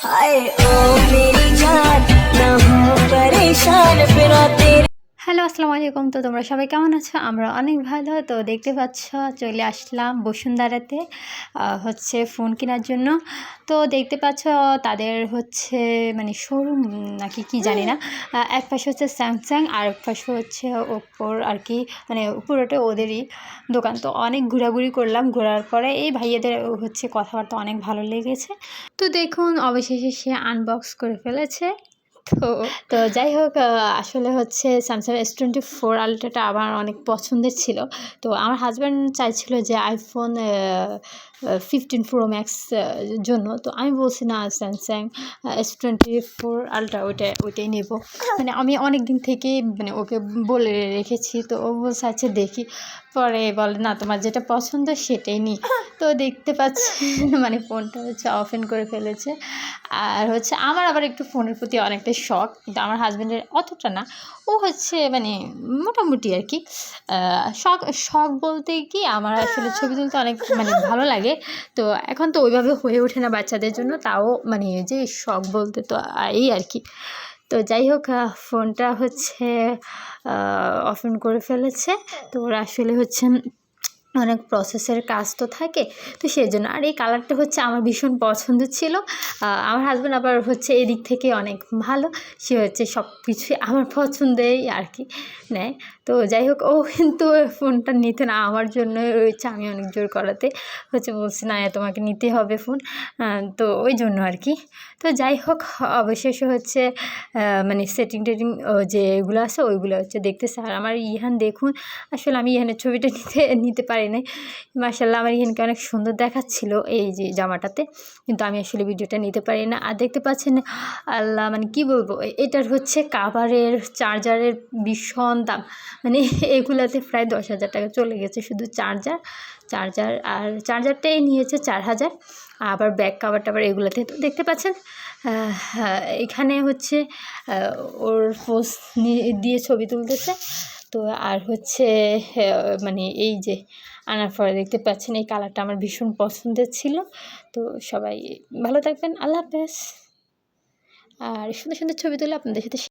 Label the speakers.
Speaker 1: हाय ओ मेरी जान ना हो परेशान बिना तेरे।
Speaker 2: হ্যালো, আসসালামু আলাইকুম। তো তোমরা সবাই কেমন আছো? আমরা অনেক ভালো। তো দেখতে পাচ্ছ চলে আসলাম বসুন্ধরাতে হচ্ছে ফোন কেনার জন্য। তো দেখতে পাচ্ছ তাদের হচ্ছে মানে শোরুম নাকি কি জানি না। এক পাশে হচ্ছে স্যামসাং আর এক পাশে হচ্ছে ওপ্পোর আর কি, মানে পুরোটা ওদেরই দোকান। তো অনেক ঘোরাঘুরি করলাম, ঘোরার পরে এই ভাইয়াদের হচ্ছে কথাবার্তা অনেক ভালো লেগেছে। তো দেখুন অবশেষে সে আনবক্স করে ফেলেছে। তো তো যাই হোক, আসলে হচ্ছে স্যামসাং S24 আলট্রাটা আমার অনেক পছন্দের ছিল। তো আমার হাজব্যান্ড চাইছিল যে আইফোন 15 প্রো ম্যাক্স জন্য। তো আমি বলছি না, স্যামসাং S24 আলট্রা ওইটাই নেব। মানে আমি অনেক দিন থেকেই মানে ওকে বলে রেখেছি। তো ও বলছে আচ্ছা দেখি, পরে বলে না তোমার যেটা পছন্দ সেটাই নিই। তো দেখতে পাচ্ছি মানে ফোনটা হচ্ছে অফেন করে ফেলেছে। আর হচ্ছে আমার আবার একটু ফোনের প্রতি অনেকটাই শখ, কিন্তু আমার হাজব্যান্ডের অতটা না। ও হচ্ছে মানে মোটামুটি আর কি। শখ শখ বলতে কি, আমার আসলে ছবি তুলতে অনেক মানে ভালো লাগে। তো এখন তো ওইভাবে হয়ে ওঠে না বাচ্চাদের জন্য, তাও মানে যে শখ বলতে তো এই আর কি। তো যাই হোক, ফোনটা হচ্ছে অফেন করে ফেলেছে। তো ওরা আসলে হচ্ছে অনেক প্রসেসের কাজ তো থাকে, তো সেই জন্য। আর এই কালারটা হচ্ছে আমার ভীষণ পছন্দ ছিল। আমার হাজব্যান্ড আবার হচ্ছে এদিক থেকে অনেক ভালো, সে হচ্ছে সব কিছুই আমার পছন্দেই আর কি নেয়। তো যাই হোক, ও কিন্তু ফোনটা নিতে না আমার জন্য রয়েছে, আমি অনেক জোর করাতে হচ্ছে বলছি না তোমাকে নিতে হবে ফোন। তো ওই জন্য আর কি। তো যাই হোক, অবশেষে হচ্ছে মানে সেটিং টেটিং যেগুলো আছে ওইগুলো হচ্ছে দেখতেছে। আর আমার ইহান দেখুন, আসলে আমি ইহানের ছবিটা নিতে পারি নাই। মাশাআল্লাহ আমার ইহানকে অনেক সুন্দর দেখাচ্ছিল এই যে জামাটাতে, কিন্তু আমি আসলে ভিডিওটা নিতে পারি না। আর দেখতে পাচ্ছেন আল্লাহ মানে কি বলবো, এটার হচ্ছে কাভারের চার্জারের ভীষণ দাম। মানে এগুলাতে প্রায় 10,000 টাকা চলে গেছে শুধু চার্জার আর চার্জারটাই নিয়েছে 4,000। আবার ব্যাক কাভার টাভার এগুলোতে। তো দেখতে পাচ্ছেন এখানে হচ্ছে ওর পোজ দিয়ে ছবি তুলতেছে। তো আর হচ্ছে মানে এই যে আনার পরে দেখতে পাচ্ছেন এই কালারটা আমার ভীষণ পছন্দের ছিল। তো সবাই ভালো থাকবেন, আল্লাহ হাফেজ। আর সুন্দর সুন্দর ছবি তুলে আপনাদের সাথে